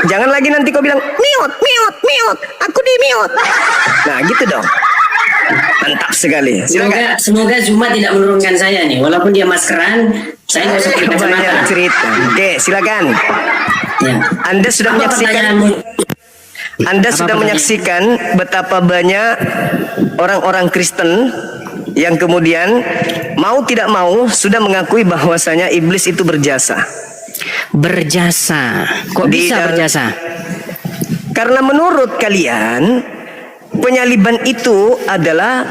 Jangan lagi nanti kau bilang miot, miot, miot. Aku di miot. Nah, gitu dong. Mantap sekali. Silakan. Semoga Zuma tidak menurunkan saya nih. Walaupun dia maskeran, saya nggak usah pakai kacamata. Cerita. Oke, silakan. Ya. Anda sudah Apa menyaksikan. pertanyaanmu? Anda sudah menyaksikan betapa banyak orang-orang Kristen yang kemudian mau tidak mau sudah mengakui bahwasanya iblis itu berjasa. Berjasa. Kok bisa berjasa? Karena menurut kalian penyaliban itu adalah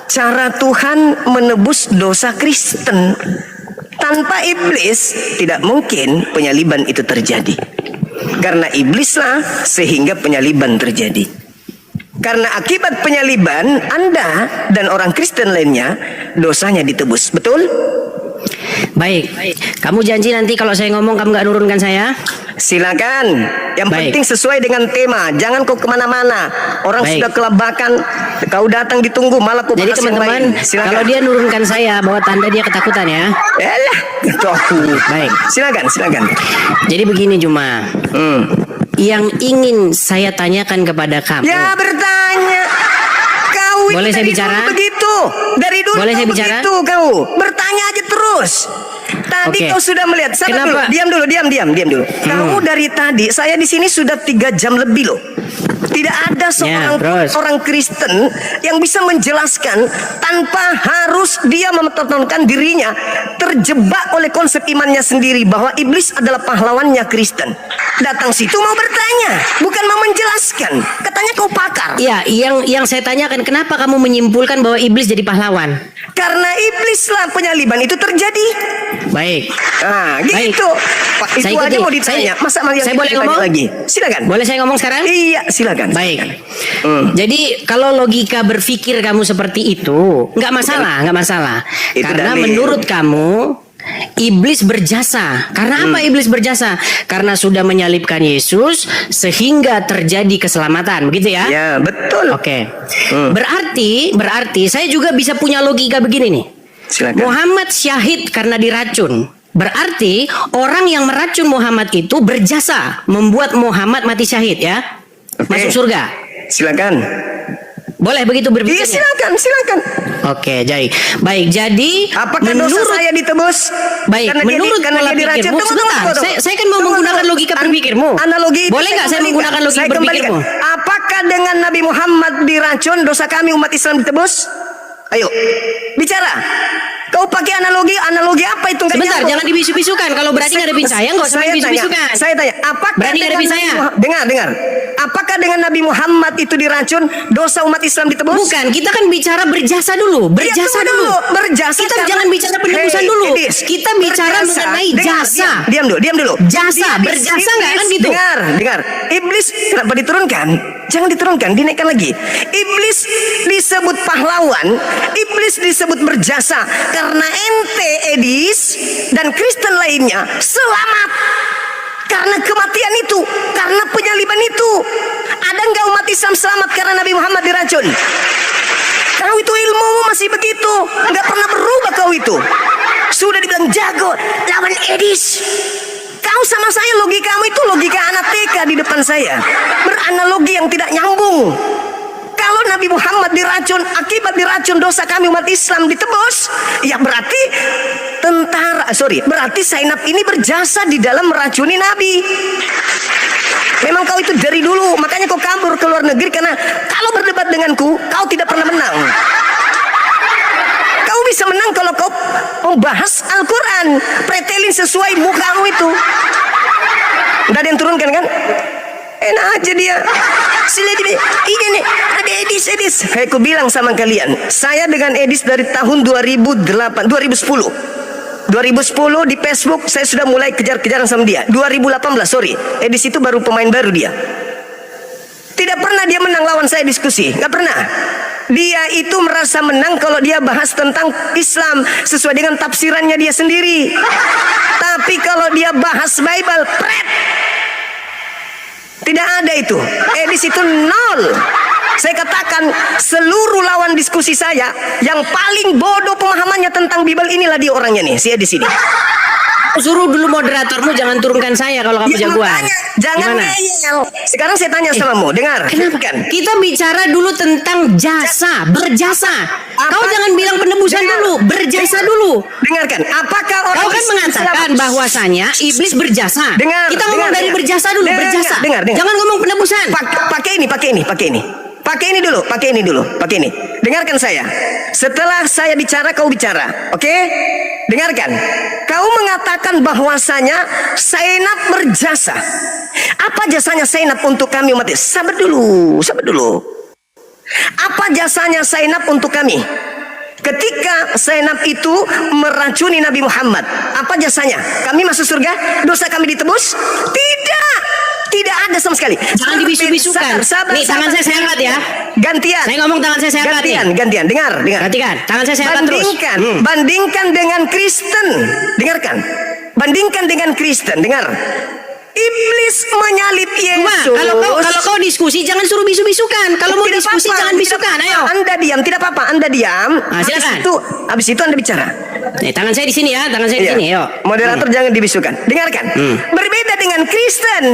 cara Tuhan menebus dosa Kristen. Tanpa iblis tidak mungkin penyaliban itu terjadi. Karena iblislah sehingga penyaliban terjadi. Karena akibat penyaliban Anda dan orang Kristen lainnya dosanya ditebus. Betul? Baik. Kamu janji nanti kalau saya ngomong kamu nggak nurunkan saya? Silakan. Yang Baik. penting sesuai dengan tema. Jangan kau kemana-mana. Orang Baik. sudah kelabakan. Kau datang ditunggu malah kau Jadi bahas yang teman-teman, lain. Silakan. kalau dia nurunkan saya, bawa tanda dia ketakutan ya. Elah, takut. Baik. Silakan, silakan. Jadi begini Juma, yang ingin saya tanyakan kepada kamu. Ya bertanya. Kau itu Boleh saya dari bicara? dulu begitu. Dari dulu Boleh kau saya bicara? begitu kau. Bertanya aja terus. Tadi Oke. kau sudah melihat. Sabar dulu. Kenapa? Diam dulu. Kamu dari tadi, saya di sini sudah 3 jam lebih loh. Tidak ada seorang terus. orang Kristen yang bisa menjelaskan tanpa harus dia mempertontonkan dirinya terjebak oleh konsep imannya sendiri bahwa iblis adalah pahlawannya Kristen. Datang situ mau bertanya, bukan mau menjelaskan. Katanya kau pakar. Iya, yang saya tanyakan kenapa kamu menyimpulkan bahwa iblis jadi pahlawan? Karena iblislah penyaliban itu terjadi. Baik. Nah, Baik. gitu. Pak, itu Saya aja ikuti. mau ditanya. Masa mau Saya boleh ngomong lagi? Silakan. Boleh saya ngomong sekarang? Iya, silakan. Baik. Jadi kalau logika berpikir kamu seperti itu, nggak masalah. Itu Karena dalil. menurut kamu iblis berjasa. Karena apa iblis berjasa? Karena sudah menyalibkan Yesus sehingga terjadi keselamatan, begitu ya? Ya, betul. Oke. Berarti saya juga bisa punya logika begini nih. Silakan. Muhammad syahid karena diracun. Berarti orang yang meracun Muhammad itu berjasa membuat Muhammad mati syahid ya. Oke. Masuk surga. Silakan. Boleh begitu Iya, berpikirnya? silakan. Oke, jadi baik. Jadi Apakah dosa saya ditebus? baik, Karena menurut karena pola dia diracun. pikirmu, sebentar. Saya kan mau menggunakan logika berpikirmu. Analogi itu Boleh nggak saya kembalikan. menggunakan logika Saya kembalikan. berpikirmu? Apakah dengan Nabi Muhammad diracun dosa kami umat Islam ditebus? Ayo, bicara. Kau pakai analogi apa itu? Nggak Sebentar, nyambung. jangan dibisu-bisukan. Kalau berarti ngadepin saya, nggak usah dibisu-bisukan. Saya tanya, apakah Berani dengan ngadepin Nabi saya? Dengar. Apakah dengan Nabi Muhammad itu diracun, dosa umat Islam ditebus? Bukan, kita kan bicara berjasa dulu. Ya, tunggu dulu. Berjasa. Kita karena- jangan bicara penebusan Hei, dulu. Edis, Kita bicara berjasa. mengenai Dengar, jasa. Diam dulu. Jasa, berjasa nggak kan gitu? Dengar. Iblis kenapa diturunkan? Jangan diturunkan, dinaikkan lagi. Iblis disebut pahlawan, iblis disebut berjasa karena ente Edis dan Kristen lainnya selamat karena kematian itu, karena penyaliban itu. Ada nggak umat Islam selamat karena Nabi Muhammad diracun? Kau itu ilmu masih begitu, nggak pernah berubah kau itu. Sudah dibilang jago lawan Edis. Kau sama saya logikamu itu logika anak TK di depan saya. Beranalogi yang tidak nyambung. Kalau Nabi Muhammad diracun, akibat diracun dosa kami umat Islam ditebus, ya berarti berarti Zainab ini berjasa di dalam meracuni Nabi. Memang kau itu dari dulu, makanya kau kabur ke luar negeri karena kalau berdebat denganku, kau tidak pernah menang. Kau bisa menang kalau kau membahas Al-Quran, pretelin sesuai mukamu itu. Udah ada yang turunkan kan? Enak aja dia. Ini nih, ada Edis. Kayak aku bilang sama kalian, saya dengan Edis dari tahun 2010 di Facebook saya sudah mulai kejar-kejaran sama dia. 2018, Edis itu baru pemain baru dia. Tidak pernah dia menang lawan saya diskusi, nggak pernah. Dia itu merasa menang kalau dia bahas tentang Islam sesuai dengan tafsirannya dia sendiri. Tapi kalau dia bahas Bible, tidak ada itu. Edis itu nol. Saya katakan seluruh lawan diskusi saya yang paling bodoh pemahamannya tentang Bible inilah dia orangnya nih, si Edis ini. suruh dulu moderatormu jangan turunkan saya kalau kamu Ya, jagoan. makanya, jangan Gimana? ngeyel. Sekarang saya tanya samamu, dengar. Kenapa? Kan? Kita bicara dulu tentang jasa, berjasa. Kau Apa- jangan bilang penebusan Dengar. dulu, berjasa dulu. Dengarkan, apakah orang Kau kan Islam mengatakan selamat? bahwasanya iblis berjasa. Dengar, Kita ngomong dengar, dari dengar. berjasa dulu, Dengar, berjasa. dengar. Jangan ngomong penebusan. Pakai ini. Pakai ini dulu. Dengarkan saya. Setelah saya bicara, kau bicara. Oke? Dengarkan. Kau mengatakan bahwasanya Zainab berjasa. Apa jasanya Zainab untuk kami umat Islam? Sabar dulu. Apa jasanya Zainab untuk kami? Ketika Zainab itu meracuni Nabi Muhammad, apa jasanya? Kami masuk surga? Dosa kami ditebus? Tidak ada sama sekali. Jangan dibisu-bisukan. Nih, tangan saya angkat ya. Gantian. Saya ngomong tangan saya angkat nih. Gantian. Dengar. Perhatikan, tangan saya angkat terus. Bandingkan dengan Kristen. Dengarkan. Bandingkan dengan Kristen. Dengar. Iblis menyalip Wah, Yesus. kalau kau diskusi jangan suruh bisu-bisukan. Kalau mau Tidak diskusi apa-apa, jangan tidak bisukan. apa-apa. Ayo. Anda diam, tidak apa-apa. Anda diam. Silakan. Habis itu Anda bicara. Nih, tangan saya di sini ya, tangan saya di Iya. sini. Ayo. Moderator jangan dibisukan. Dengarkan. Berbeda dengan Kristen.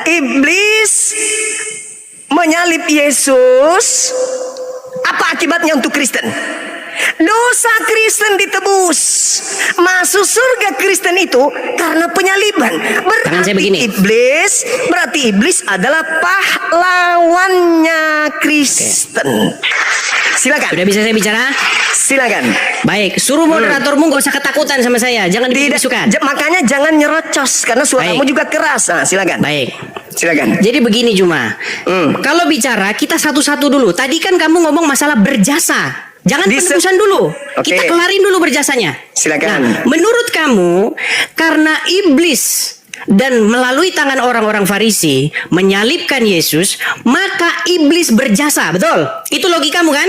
Iblis menyalip Yesus. Apa akibatnya untuk Kristen? Dosa Kristen ditebus. Masuk surga Kristen itu karena penyaliban. Tangan saya begini. Berarti iblis adalah pahlawannya Kristen. Silakan. Sudah bisa saya bicara? Silakan. Baik, suruh moderatormu gak usah ketakutan sama saya. Jangan dibisukan. Makanya jangan nyerocos karena suaramu Baik. juga keras. Nah, silakan. Baik. Silakan. Jadi begini Juma. Kalau bicara kita satu-satu dulu. Tadi kan kamu ngomong masalah berjasa. Jangan penebusan dulu. Oke. Kita kelarin dulu berjasanya. Silakan. Nah, menurut kamu karena iblis dan melalui tangan orang-orang Farisi menyalibkan Yesus, maka iblis berjasa, betul? Itu logikamu kan?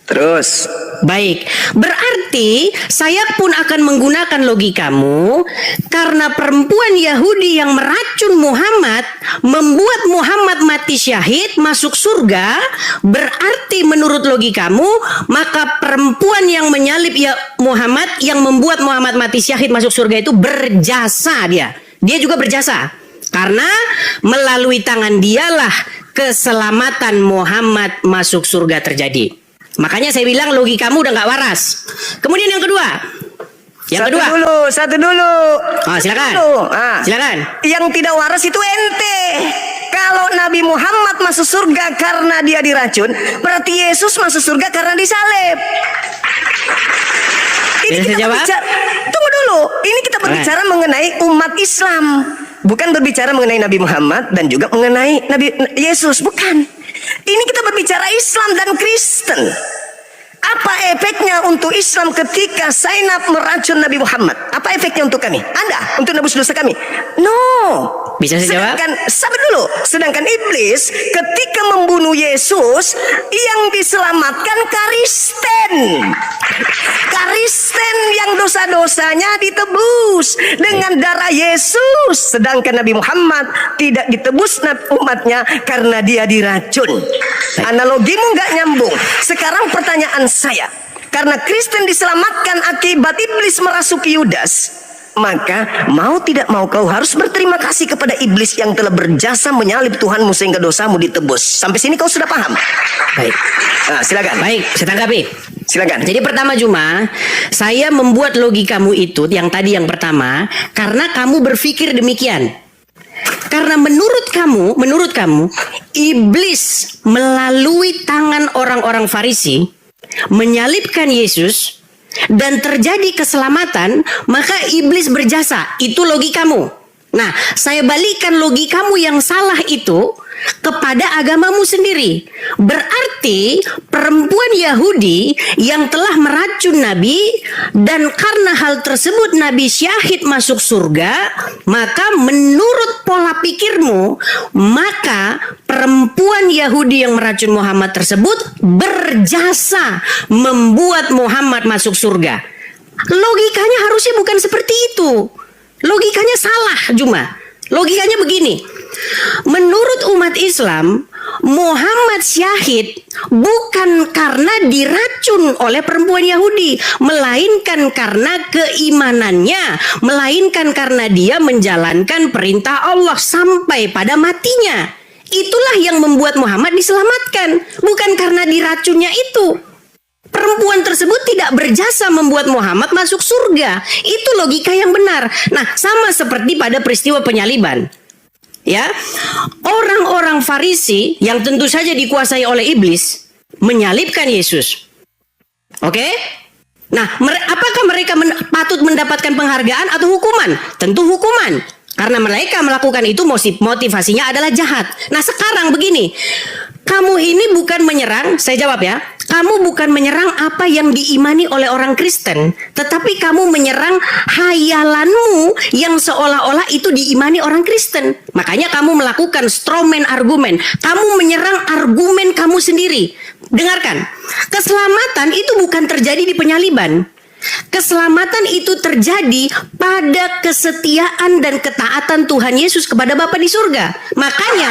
Terus. Baik, berarti saya pun akan menggunakan logikamu karena perempuan Yahudi yang meracun Muhammad membuat Muhammad mati syahid masuk surga, berarti menurut logikamu maka perempuan yang menyalib Muhammad yang membuat Muhammad mati syahid masuk surga itu berjasa dia. Dia juga berjasa karena melalui tangan dialah keselamatan Muhammad masuk surga terjadi. Makanya saya bilang logikamu udah nggak waras. Kemudian yang kedua. Satu dulu. Silakan. Silakan. Yang tidak waras itu ente. Kalau Nabi Muhammad masuk surga karena dia diracun, berarti Yesus masuk surga karena disalib. Bisa saya jawab? Tunggu dulu. Ini kita berbicara mengenai umat Islam. Bukan berbicara mengenai Nabi Muhammad dan juga mengenai Nabi Yesus. Bukan. Ini kita berbicara Islam dan Kristen. Apa efeknya untuk Islam ketika Zainab meracun Nabi Muhammad? Apa efeknya untuk kami? Anda untuk nebus dosa kami? No. Bisa saya jawab? Sabar dulu. Sedangkan iblis ketika membunuh Yesus yang diselamatkan Kristen. Kristen yang dosa-dosanya ditebus dengan darah Yesus. Sedangkan Nabi Muhammad tidak ditebus umatnya karena dia diracun. Analogimu nggak nyambung. Sekarang pertanyaan saya. Karena Kristen diselamatkan akibat iblis merasuki Yudas, maka mau tidak mau kau harus berterima kasih kepada iblis yang telah berjasa menyalib Tuhanmu sehingga dosamu ditebus. Sampai sini kau sudah paham? Baik. Silakan. Baik, saya tanggapi. Silakan. Jadi pertama Juma, saya membuat logikamu itu yang tadi yang pertama karena kamu berpikir demikian. Karena menurut kamu iblis melalui tangan orang-orang Farisi menyalibkan Yesus dan terjadi keselamatan, maka iblis berjasa. Itu logikamu. Nah, saya balikan logikamu yang salah itu kepada agamamu sendiri. Berarti perempuan Yahudi yang telah meracun Nabi dan karena hal tersebut Nabi syahid masuk surga, maka menurut pola pikirmu, maka perempuan Yahudi yang meracun Muhammad tersebut berjasa membuat Muhammad masuk surga. Logikanya harusnya bukan seperti itu. Logikanya salah, Juma. Logikanya begini. Menurut umat Islam, Muhammad syahid bukan karena diracun oleh perempuan Yahudi, melainkan karena keimanannya, melainkan karena dia menjalankan perintah Allah sampai pada matinya. Itulah yang membuat Muhammad diselamatkan, bukan karena diracunnya itu. Perempuan tersebut tidak berjasa membuat Muhammad masuk surga. Itu logika yang benar. Nah, sama seperti pada peristiwa penyaliban. Ya, orang-orang Farisi yang tentu saja dikuasai oleh iblis menyalibkan Yesus. Oke? Nah, apakah mereka patut mendapatkan penghargaan atau hukuman? Tentu hukuman. Karena mereka melakukan itu motivasinya adalah jahat. Nah, sekarang begini. Kamu ini bukan menyerang, saya jawab ya. Kamu bukan menyerang apa yang diimani oleh orang Kristen, tetapi kamu menyerang hayalanmu yang seolah-olah itu diimani orang Kristen. Makanya kamu melakukan strawman argumen. Kamu menyerang argumen kamu sendiri. Dengarkan, keselamatan itu bukan terjadi di penyaliban. Keselamatan itu terjadi pada kesetiaan dan ketaatan Tuhan Yesus kepada Bapa di surga. Makanya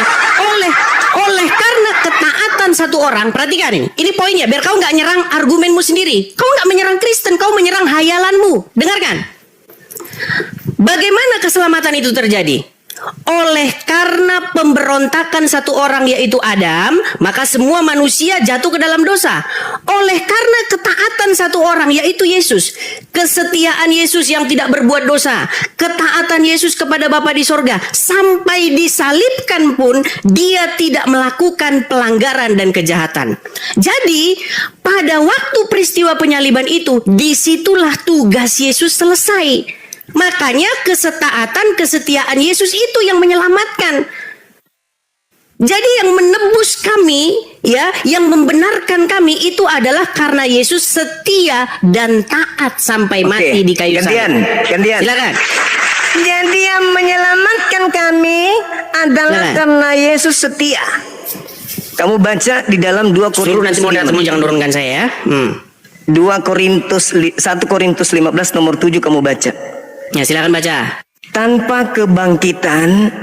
oleh karena ketaatan satu orang, perhatikan ini poinnya, biar kau nggak nyerang argumenmu sendiri. Kau nggak menyerang Kristen, kau menyerang hayalanmu. Dengarkan, bagaimana keselamatan itu terjadi? Oleh karena pemberontakan satu orang yaitu Adam, maka semua manusia jatuh ke dalam dosa. Oleh karena ketaatan satu orang yaitu Yesus, kesetiaan Yesus yang tidak berbuat dosa, ketaatan Yesus kepada Bapa di sorga, sampai disalibkan pun dia tidak melakukan pelanggaran dan kejahatan. Jadi pada waktu peristiwa penyaliban itu, disitulah tugas Yesus selesai. Makanya kesetiaan Yesus itu yang menyelamatkan. Jadi yang menebus kami, ya, yang membenarkan kami itu adalah karena Yesus setia dan taat sampai mati di kayu salib. Gantian. Silakan. Jadi yang menyelamatkan kami adalah karena Yesus setia. Kamu baca di dalam 2 Korintus. Suruh nanti moderatormu jangan nurunkan saya ya. 1 Korintus 15 nomor 7 kamu baca. Ya, silakan baca. Tanpa kebangkitan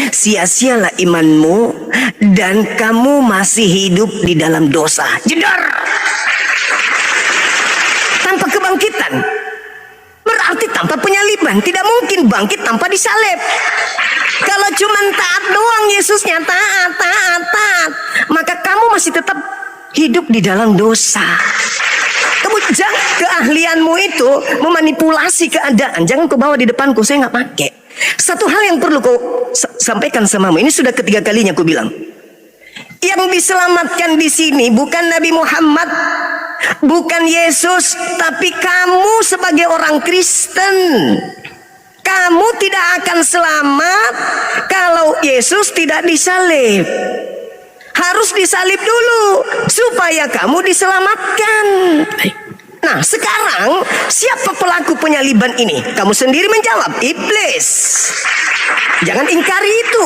sia-sialah imanmu dan kamu masih hidup di dalam dosa. Jedar. Tanpa kebangkitan berarti tanpa penyaliban. Tidak mungkin bangkit tanpa disalib. Kalau cuma taat doang Yesusnya, taat, maka kamu masih tetap hidup di dalam dosa. Kamu jangan, keahlianmu itu memanipulasi keadaan. Jangan kau bawa di depanku, saya nggak pakai. Satu hal yang perlu kau sampaikan samamu. Ini sudah ketiga kalinya aku bilang. Yang diselamatkan di sini bukan Nabi Muhammad, bukan Yesus, tapi kamu sebagai orang Kristen. Kamu tidak akan selamat kalau Yesus tidak disalib. Harus disalib dulu supaya kamu diselamatkan. Nah, sekarang siapa pelaku penyaliban ini? Kamu sendiri menjawab, iblis. Jangan ingkari itu.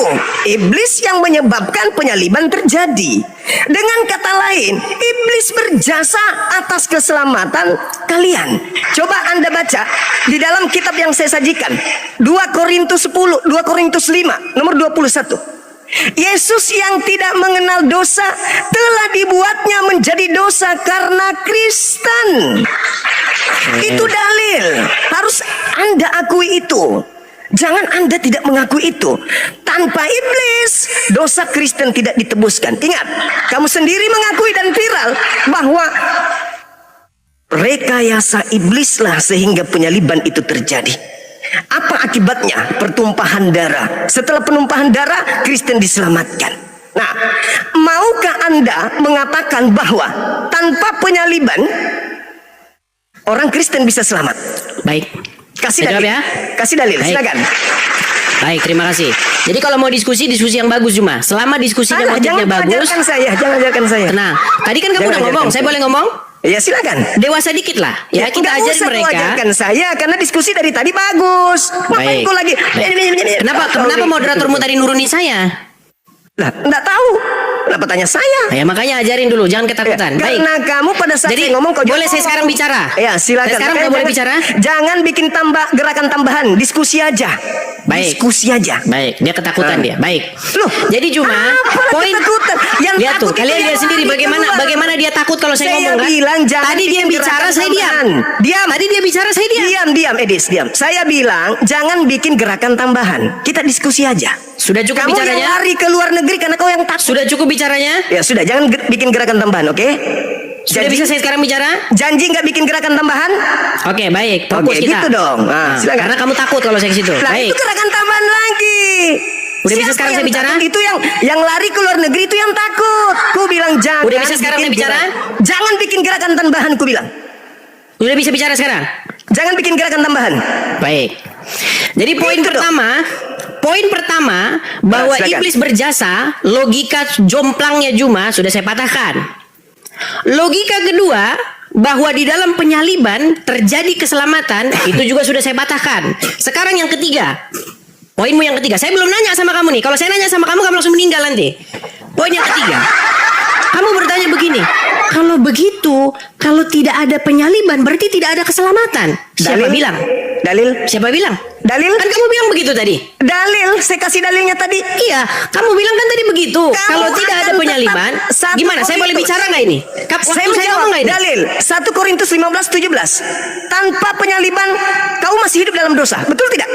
Iblis yang menyebabkan penyaliban terjadi. Dengan kata lain, iblis berjasa atas keselamatan kalian. Coba Anda baca di dalam kitab yang saya sajikan, 2 Korintus 10, 2 Korintus 5, nomor 21. Yesus yang tidak mengenal dosa telah dibuatnya menjadi dosa karena Kristen. Itu dalil. Harus Anda akui itu. Jangan Anda tidak mengakui itu. Tanpa iblis, dosa Kristen tidak ditebuskan. Ingat, kamu sendiri mengakui dan viral bahwa rekayasa iblislah sehingga penyaliban itu terjadi. Apa akibatnya? Pertumpahan darah. Setelah penumpahan darah, Kristen diselamatkan. Nah, maukah Anda mengatakan bahwa tanpa penyaliban orang Kristen bisa selamat? Baik. Kasih Saya dalil. jawab ya. Kasih dalil, Baik. silakan. Baik, terima kasih. Jadi kalau mau diskusi yang bagus cuma. Selama diskusinya motifnya Jangan bagus. jangan ajarkan saya. Nah, tadi kan kamu Jangan udah ngomong, ajarkan saya saya. boleh ngomong? Ya silakan. Dewasa dikit lah. Ya, kita nggak ajarin usah kau mereka. ajarkan saya karena diskusi dari tadi bagus. Ngapain Baik. kau lagi? Kenapa moderatormu tadi nurunin saya? Lah, enggak tahu. Kenapa tanya saya? Ya makanya ajarin dulu, jangan ketakutan. Baik. Karena kamu pada saat Jadi, saya ngomong kau boleh jangan saya sekarang ngomong. bicara? Ya silakan. Saya sekarang Makanya udah boleh bicara? Jangan bikin gerakan tambahan, diskusi aja. Baik. Diskusi aja. Baik, dia ketakutan dia. Baik. Loh, Jadi cuma apalah poin ketakutan? Yang lihat tuh, takut itu kalian yang lihat sendiri lari bagaimana keluar. dia takut kalau saya Saya ngomong kan. bilang jangan Tadi dia bikin bicara gerakan saya diam. tambahan. Diam. Tadi dia bicara saya diam. Diam, Edis, diam. Saya bilang jangan bikin gerakan tambahan. Kita diskusi aja. Sudah cukup Kamu yang bicaranya? lari ke luar negeri karena kau yang takut. Sudah cukup bicaranya? Ya sudah, jangan bikin gerakan tambahan, oke? Sudah Janji- bisa saya sekarang bicara? Janji nggak bikin gerakan tambahan? Oke, baik. Fokus Oke, kita. gitu dong. Nah, silakan. Karena kamu takut kalau saya ke situ. Lah Baik. itu gerakan tambahan lagi. Udah bisa Siapa sekarang yang saya bicara? takut? Itu yang lari ke luar negeri itu yang takut. Ku bilang jangan. Udah bisa sekarang bikin saya bicara? Jangan bikin gerakan tambahan, ku bilang. Sudah bisa bicara sekarang? Jangan bikin gerakan tambahan. Baik. Jadi poin Itu dong. pertama bahwa Silakan. iblis berjasa, logika jomplangnya Juma sudah saya patahkan. Logika kedua bahwa di dalam penyaliban terjadi keselamatan itu juga sudah saya patahkan. Sekarang yang ketiga. Poinmu yang ketiga. Saya belum nanya sama kamu nih. Kalau saya nanya sama kamu langsung meninggal nanti. Poin yang ketiga. Kamu bertanya begini. Kalau begitu, kalau tidak ada penyaliban berarti tidak ada keselamatan. Siapa Dalil? bilang? Dalil? Siapa bilang? Dalil? Kan kamu bilang begitu tadi. Dalil, saya kasih dalilnya tadi. Iya, kamu bilang kan tadi begitu. Kamu Kalau tidak ada akan penyaliban, tetap satu gimana? Saya boleh Korintus. bicara nggak ini? Waktu saya menjawab. ngomong nggak ini? Dalil 1 Korintus 15:17. Tanpa penyaliban kau masih hidup dalam dosa. Betul tidak?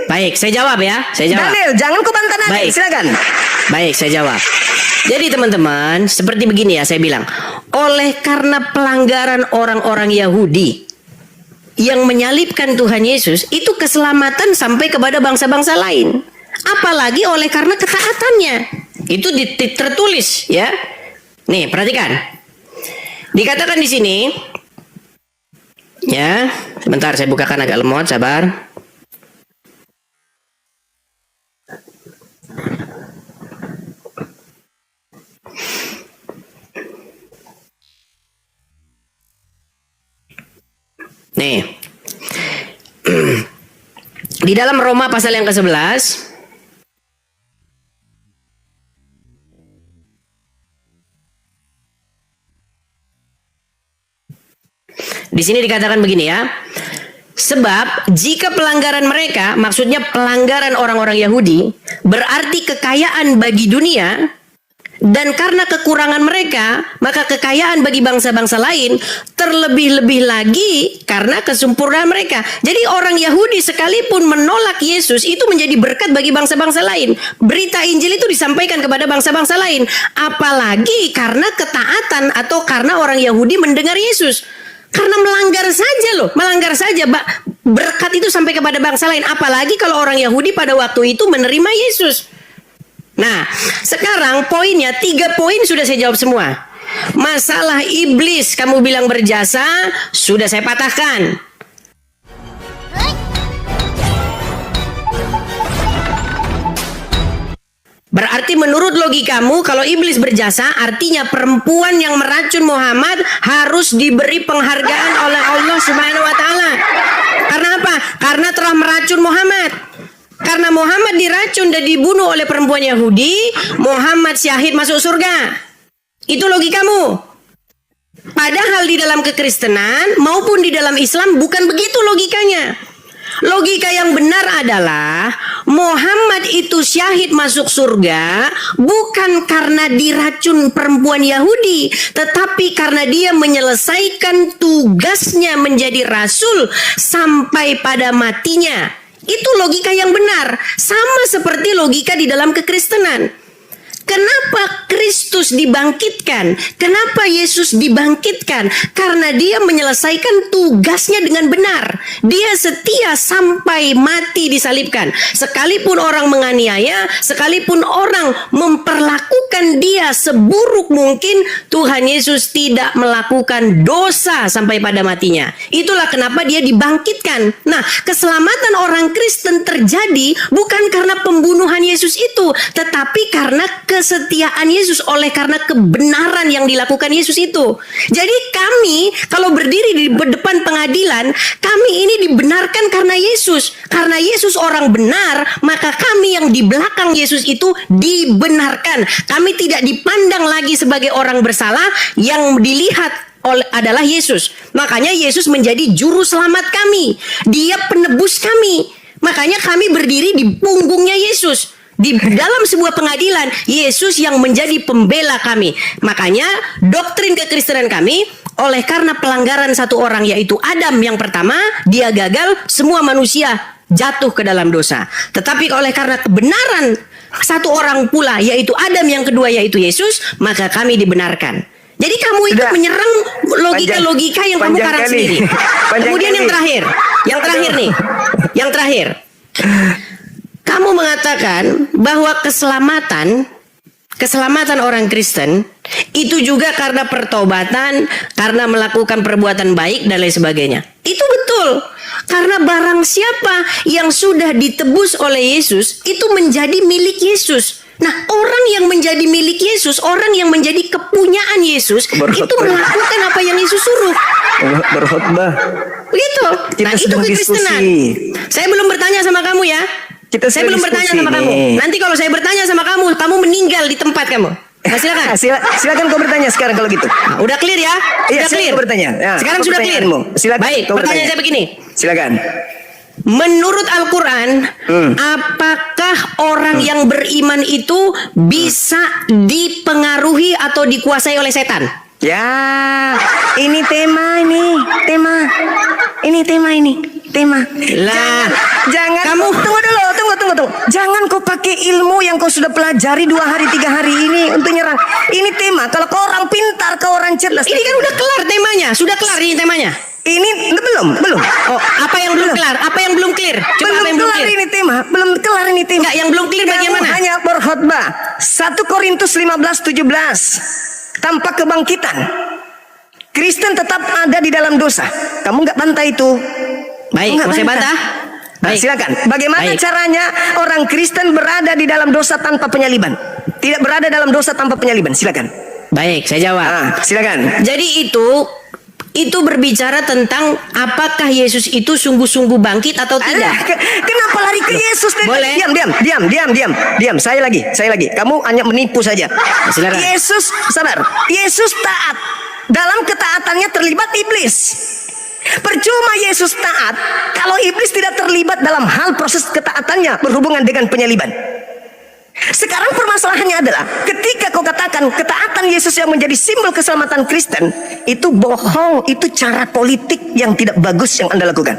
Baik, saya jawab ya. Saya jawab. Dalil, jangan kau bantah nanti. Baik. Silakan. Baik, saya jawab. Jadi teman-teman, seperti begini ya saya bilang. Oleh karena pelanggaran orang-orang Yahudi yang menyalibkan Tuhan Yesus, itu keselamatan sampai kepada bangsa-bangsa lain. Apalagi oleh karena ketaatannya. Itu tertulis ya. Nih, perhatikan. Dikatakan di sini ya, sebentar saya bukakan agak lemot, sabar. Nih. Di dalam Roma pasal yang ke-11 di sini dikatakan begini ya. Sebab jika pelanggaran mereka, maksudnya pelanggaran orang-orang Yahudi, berarti kekayaan bagi dunia, dan karena kekurangan mereka, maka kekayaan bagi bangsa-bangsa lain, terlebih-lebih lagi karena kesempurnaan mereka. Jadi orang Yahudi sekalipun menolak Yesus, itu menjadi berkat bagi bangsa-bangsa lain. Berita Injil itu disampaikan kepada bangsa-bangsa lain. Apalagi karena ketaatan atau karena orang Yahudi mendengar Yesus. Karena melanggar saja loh, melanggar saja berkat itu sampai kepada bangsa lain. Apalagi kalau orang Yahudi pada waktu itu menerima Yesus. Nah, sekarang poinnya 3 poin sudah saya jawab semua. Masalah iblis kamu bilang berjasa, sudah saya patahkan. Berarti menurut logikamu kalau iblis berjasa artinya perempuan yang meracun Muhammad harus diberi penghargaan oleh Allah Subhanahu wa taala. Karena apa? Karena telah meracun Muhammad. Karena Muhammad diracun dan dibunuh oleh perempuan Yahudi, Muhammad syahid masuk surga. Itu logikamu. Padahal di dalam kekristenan maupun di dalam Islam bukan begitu logikanya. Logika yang benar adalah Muhammad itu syahid masuk surga bukan karena diracun perempuan Yahudi, tetapi karena dia menyelesaikan tugasnya menjadi rasul sampai pada matinya. Itu logika yang benar, sama seperti logika di dalam kekristenan. Kenapa Kristus dibangkitkan? Kenapa Yesus dibangkitkan? Karena dia menyelesaikan tugasnya dengan benar. Dia setia sampai mati disalibkan. Sekalipun orang menganiaya, sekalipun orang memperlakukan dia seburuk mungkin, Tuhan Yesus tidak melakukan dosa sampai pada matinya. Itulah kenapa dia dibangkitkan. Nah, keselamatan orang Kristen terjadi bukan karena pembunuhan Yesus itu, tetapi karena kesetiaan Yesus, oleh karena kebenaran yang dilakukan Yesus itu. Jadi kami kalau berdiri di depan pengadilan, kami ini dibenarkan karena Yesus. Karena Yesus orang benar, maka kami yang di belakang Yesus itu dibenarkan. Kami tidak dipandang lagi sebagai orang bersalah, yang dilihat adalah Yesus. Makanya Yesus menjadi juru selamat kami. Dia penebus kami. Makanya kami berdiri di punggungnya Yesus. Di dalam sebuah pengadilan, Yesus yang menjadi pembela kami. Makanya doktrin kekristenan kami, oleh karena pelanggaran satu orang yaitu Adam yang pertama, dia gagal, semua manusia jatuh ke dalam dosa. Tetapi oleh karena kebenaran satu orang pula yaitu Adam yang kedua yaitu Yesus, maka kami dibenarkan. Jadi kamu itu Sudah. menyerang logika-logika yang kamu Panjang karang kali. sendiri. Panjang Kemudian kali. yang terakhir nih. Yang terakhir. Kamu mengatakan bahwa keselamatan orang Kristen itu juga karena pertobatan, karena melakukan perbuatan baik dan lain sebagainya. Itu betul. Karena barang siapa yang sudah ditebus oleh Yesus itu menjadi milik Yesus. Nah, orang yang menjadi milik Yesus, orang yang menjadi kepunyaan Yesus, itu melakukan apa yang Yesus suruh. Berkhotbah. Begitu. Kita Nah, itu sedang kekristenan. diskusi. Saya belum bertanya sama kamu ya. Kita Saya sedang belum bertanya diskusi sama kamu. nih. Nanti kalau saya bertanya sama kamu, kamu meninggal di tempat kamu. Nah, silakan. Silakan kau bertanya sekarang kalau gitu. Nah, udah clear ya? Iya, Sudah silakan clear. kau bertanya. Ya, Sekarang apa sudah clear. pertanyaanmu? Silakan Baik, kau pertanyaan bertanya. saya begini. Silakan. Menurut Al-Quran, apakah orang yang beriman itu bisa dipengaruhi atau dikuasai oleh setan? Ya, ini tema. Lah, Jangan kamu- tunggu dulu. Jangan kau pakai ilmu yang kau sudah pelajari 2 hari 3 hari ini untuk nyerang. Ini tema. Kalau kau orang pintar, kau orang cerdas. ini kan udah kelar temanya. Sudah kelar ini temanya. Ini belum. Oh, apa yang belum kelar? Apa yang belum clear? Coba apa yang belum kelar clear? ini tema. Belum kelar ini tema. Enggak, yang belum clear bagian Kamu mana? hanya berkhotbah 1 Korintus 15:17. Tanpa kebangkitan Kristen tetap ada di dalam dosa. Kamu nggak bantah itu. Baik, Nggak mau saya bantah. bantah? Nah, Baik. silakan. Bagaimana Baik. caranya orang Kristen berada di dalam dosa tanpa penyaliban? Tidak berada dalam dosa tanpa penyaliban. Silakan. Baik, saya jawab. Silakan. Jadi itu berbicara tentang apakah Yesus itu sungguh-sungguh bangkit atau tidak. Kenapa lari ke Yesus? Boleh. Diam. Saya lagi. Kamu hanya menipu saja. Silakan. Yesus, sabar. Yesus taat. Dalam ketaatannya terlibat iblis. Percuma Yesus taat kalau iblis tidak terlibat dalam hal proses ketaatannya berhubungan dengan penyaliban. Sekarang permasalahannya adalah ketika kau katakan ketaatan Yesus yang menjadi simbol keselamatan Kristen, itu bohong, itu cara politik yang tidak bagus yang Anda lakukan.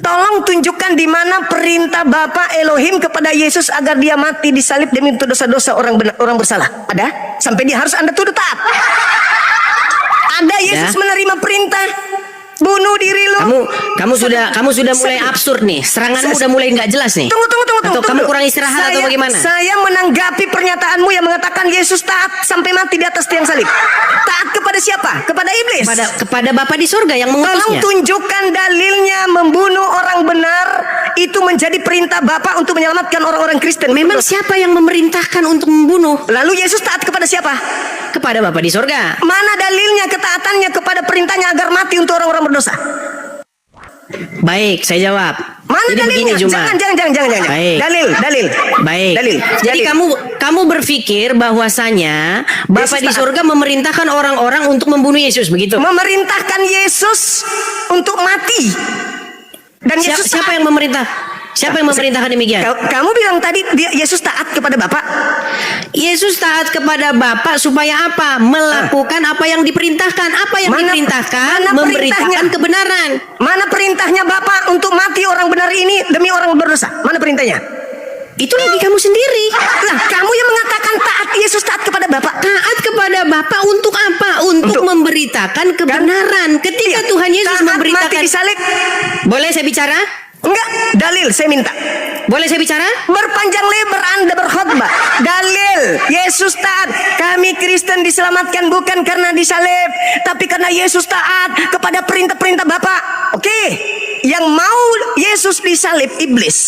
Tolong tunjukkan di mana perintah Bapa Elohim kepada Yesus agar dia mati disalib demi untuk dosa-dosa orang bersalah. Ada? Sampai dia harus Anda tuduh taat. Ada Yesus menerima perintah bunuh diri lu. Kamu sudah mulai absurd nih. Seranganmu udah mulai nggak jelas nih. Tunggu. Atau kamu kurang istirahat atau bagaimana? Saya menanggapi pernyataanmu yang mengatakan Yesus taat sampai mati di atas tiang salib. Taat kepada siapa? Kepada iblis. Kepada Bapa di surga yang Tolong mengutusnya. tunjukkan dalilnya membunuh orang benar itu menjadi perintah Bapa untuk menyelamatkan orang-orang Kristen. Memang siapa yang memerintahkan untuk membunuh? Lalu Yesus taat kepada siapa? Kepada Bapa di surga. Mana dalilnya ketaatannya kepada perintahnya agar mati untuk orang-orang berdosa? Baik, saya jawab. Mana Jadi begini, dalilnya? Juma. Jangan. Baik. Dalil. Baik. Dalil. Jadi kamu berpikir bahwasanya Bapa di taat. surga memerintahkan orang-orang untuk membunuh Yesus, begitu? Memerintahkan Yesus untuk mati. Dan Yesus Siapa taat. yang memerintah? Siapa yang memerintahkan demikian? Kamu bilang tadi Yesus taat kepada Bapa. Yesus taat kepada Bapa supaya apa? Melakukan apa yang diperintahkan. Apa yang diperintahkan? mana Memberitakan perintahnya? kebenaran. Mana perintahnya Bapa untuk mati orang benar ini demi orang berdosa? Mana perintahnya? Itu lagi kamu sendiri. Lah, kamu yang mengatakan taat Yesus taat kepada Bapa. Taat kepada Bapa untuk apa? Untuk memberitakan kebenaran. Ketika Tuhan Yesus Taat mati memberitakan. disalib. Boleh saya bicara? Enggak, dalil saya minta. Boleh saya bicara? Berpanjang lebar Anda berkhotbah. Dalil Yesus taat. Kami Kristen diselamatkan bukan karena disalib, tapi karena Yesus taat kepada perintah-perintah Bapa. Oke. Yang mau Yesus disalib iblis.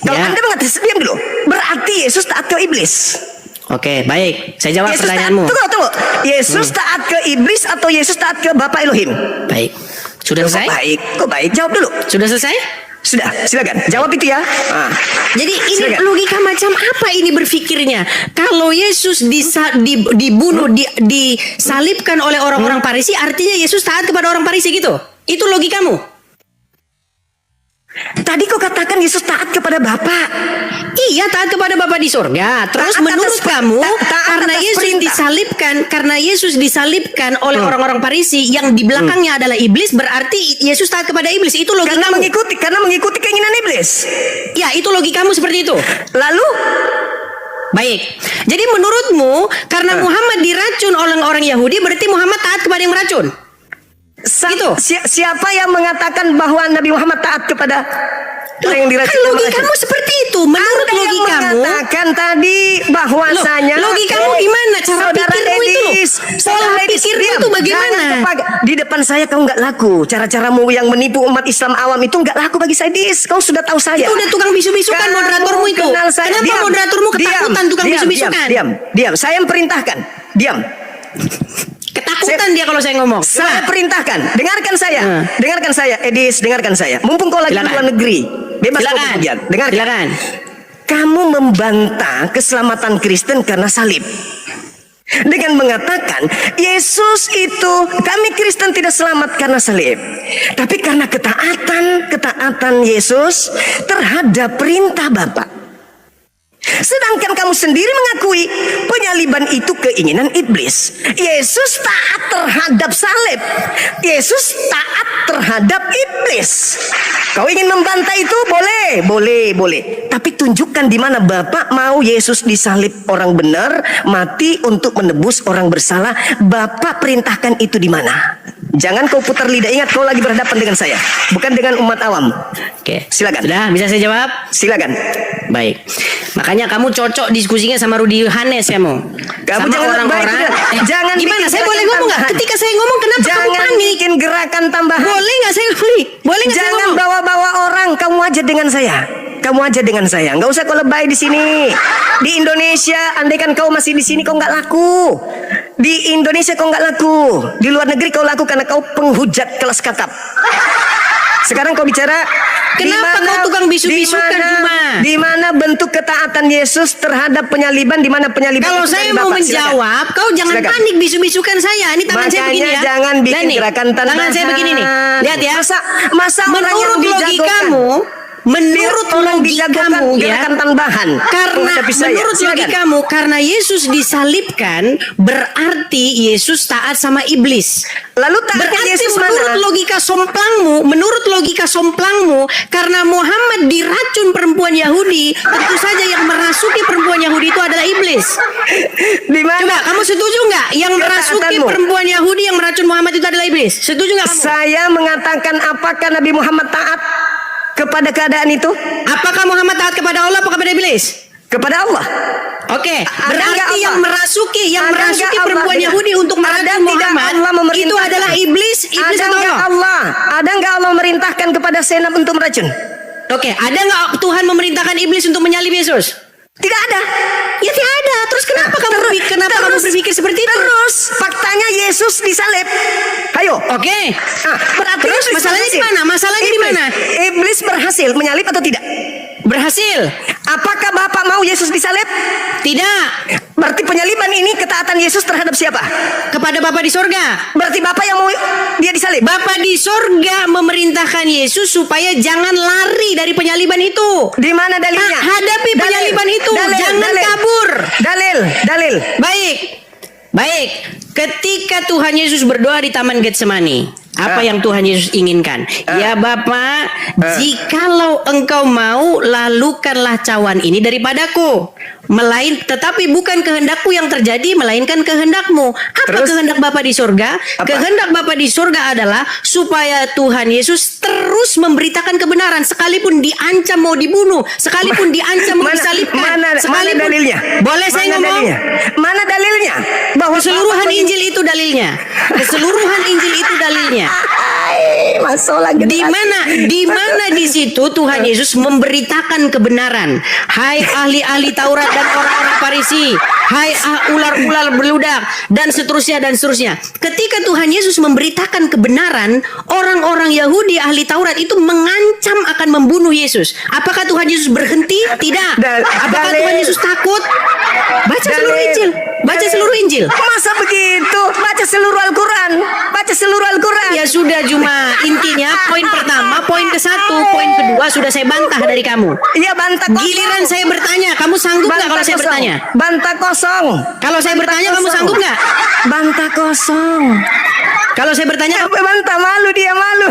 Kalau Ya. Anda mengatakan diam dulu, berarti Yesus taat ke iblis. Oke, baik. Saya jawab Yesus pertanyaanmu. Taat, tunggu. Yesus taat ke iblis atau Yesus taat ke Bapa Elohim? Baik. Sudah selesai? Kok baik? Jawab dulu. Sudah selesai? Sudah, silakan. Jawab itu ya. Jadi ini Silakan. logika macam apa ini berpikirnya? Kalau Yesus dibunuh, disalibkan oleh orang-orang Farisi, artinya Yesus taat kepada orang Farisi gitu? Itu logikamu? Tadi kau katakan Yesus taat kepada Bapa. Iya, taat kepada Bapa di surga. Terus Taat menurut atas- kamu, taat karena atas Yesus perintah. disalibkan oleh orang-orang Farisi yang di belakangnya adalah iblis, berarti Yesus taat kepada iblis. Itu Karena logikamu. mengikuti keinginan iblis. Ya, itu logikamu seperti itu. Lalu Baik. Jadi menurutmu karena Muhammad diracun oleh orang Yahudi, berarti Muhammad taat kepada yang meracun. Gitu. Siapa yang mengatakan bahwa Nabi Muhammad taat kepada orang yang diracun? Kan logikamu seperti itu. Menurut Anda yang logikamu, mengatakan tadi bahwasanya logikamu gimana? Cara Saudara pikirmu itu loh. Edis, Pola Saudara Edis, pikirmu diam. itu bagaimana? Jangan di depan saya kau nggak laku. Cara-caramu yang menipu umat Islam awam itu nggak laku bagi saya, Dis. Kau sudah tahu saya. Itu udah tukang bisu-bisukan Kamu moderatormu itu. kenal saya. Kenapa Diam. moderatormu ketakutan tukang bisu-bisukan? Diam. Saya yang perintahkan. Diam. Ketakutan dia kalau saya ngomong. Saya Coba. perintahkan. Dengarkan saya. Nah. Dengarkan saya, Edis. Dengarkan saya. Mumpung kau lagi di Silakan. luar negeri, bebas kau Silakan. bepergian. Dengarkan. Silakan. Kamu membantah keselamatan Kristen karena salib. Dengan mengatakan Yesus itu, kami Kristen tidak selamat karena salib, tapi karena ketaatan Yesus terhadap perintah Bapa. Sedangkan kamu sendiri mengakui penyaliban itu keinginan iblis. Yesus taat terhadap salib. Yesus taat terhadap iblis. Kau ingin membantah itu? Boleh. Tapi tunjukkan di mana Bapak mau Yesus disalib orang benar, mati untuk menebus orang bersalah. Bapak perintahkan itu di mana? Jangan kau putar lidah. Ingat, kau lagi berhadapan dengan saya, bukan dengan umat awam. Oke. Silakan. Sudah, bisa saya jawab? Silakan. Baik. Makanya kamu cocok diskusinya sama Rudi Hanes ya mau. Kamu Sama jangan orang-orang. lebay, jangan gimana? bikin Saya boleh gerakan ngomong nggak? tambahan. Ketika saya ngomong kenapa kamu Jangan panik? bikin gerakan tambahan. Boleh nggak saya ngomong? Boleh nggak saya Jangan ngomong? bawa-bawa orang. Kamu aja dengan saya. Nggak usah kau lebay di sini. Di Indonesia, andaikan kau masih di sini, kau nggak laku. Di Indonesia kau nggak laku. Di luar negeri kau laku karena kau penghujat kelas kakap. Sekarang kau bicara. Kenapa kau tukang bisu-bisukan, Juma? Di mana bentuk ketaatan Yesus terhadap penyaliban? Di mana penyaliban? Kalau itu saya dari mau Bapak? menjawab, kau jangan Silakan. panik bisu-bisukan saya. Ini tangan saya begini Makanya ya. jangan bikin Dan nih, gerakan tambahan. tangan saya begini nih. Lihat ya. Masa orang yang Menurut dijagokan. menurut orang logikamu ya. gerakan tambahan Karena menghadapi saya. menurut Silakan. logikamu, karena Yesus disalibkan, berarti Yesus taat sama iblis. Lalu taatnya Berarti Yesus menurut mana? logika somplangmu, karena Muhammad diracun perempuan Yahudi, tentu saja yang merasuki perempuan Yahudi itu adalah iblis. Di mana? Coba kamu setuju nggak? Yang merasuki Ketaatanmu. perempuan Yahudi yang meracun Muhammad itu adalah iblis. Setuju nggak kamu? Saya mengatakan apakah Nabi Muhammad taat kepada keadaan itu? Apakah Muhammad taat kepada Allah atau kepada iblis? Kepada Allah. Oke, Ada nggak berarti Allah? yang merasuki Ada merasuki nggak Allah? perempuan Dengar. Yahudi untuk Ada meracun tidak Muhammad Allah memerintahkan? itu adalah iblis Ada atau nggak Allah? Allah? Ada nggak Allah merintahkan kepada Senap untuk meracun? Oke, ada nggak Tuhan memerintahkan iblis untuk menyalib Yesus? Tidak ada. Ya tidak ada. Terus kenapa kamu berpikir seperti itu? Terus faktanya Yesus disalib. Ayo. Oke. Berarti Terus iblis masalahnya di berhasil. mana? Masalahnya di mana? Iblis berhasil menyalib atau tidak? Berhasil? Apakah Bapak mau Yesus disalib? Tidak. Berarti penyaliban ini ketaatan Yesus terhadap siapa? Kepada Bapa di sorga. Berarti Bapak yang mau dia disalib? Bapa di sorga memerintahkan Yesus supaya jangan lari dari penyaliban itu. Di mana dalilnya? Hadapi penyaliban itu. Jangan kabur. Dalil. Baik. Ketika Tuhan Yesus berdoa di Taman Getsemani, apa yang Tuhan Yesus inginkan? Ya Bapa, jikalau engkau mau, lalukanlah cawan ini daripadaku. Tetapi bukan kehendakku yang terjadi, melainkan kehendakmu. Apa Terus? kehendak Bapa di surga? Apa? Kehendak Bapa di surga adalah supaya Tuhan Yesus terus memberitakan kebenaran, sekalipun diancam mau dibunuh, sekalipun diancam mau disalibkan, Mana sekalipun dalilnya? Boleh saya Mana ngomong? dalilnya? Mana dalilnya? Bahwa Keseluruhan Bapak Injil itu dalilnya. Keseluruhan Injil itu dalilnya. masuk lagi. Di mana di situ Tuhan Yesus memberitakan kebenaran. Hai ahli-ahli Taurat dan orang-orang Farisi, hai ular-ular beludak dan seterusnya. Ketika Tuhan Yesus memberitakan kebenaran, orang-orang Yahudi ahli Taurat itu mengancam akan membunuh Yesus. Apakah Tuhan Yesus berhenti? Tidak. Apakah Dalil. Tuhan Yesus takut? Baca seluruh Dalil. Injil. Baca seluruh Injil. Masa begitu? Baca seluruh Al-Quran. Ya sudah, cuma intinya poin pertama, poin ke-1, poin kedua sudah saya bantah dari kamu. Iya, bantah kosong. Giliran saya bertanya, kamu sanggup nggak kalau saya kosong. bertanya? Bantah kosong. Kalau saya bertanya, kamu kosong. sanggup nggak? Bantah kosong. Kalau saya bertanya, Bantah, malu dia malu.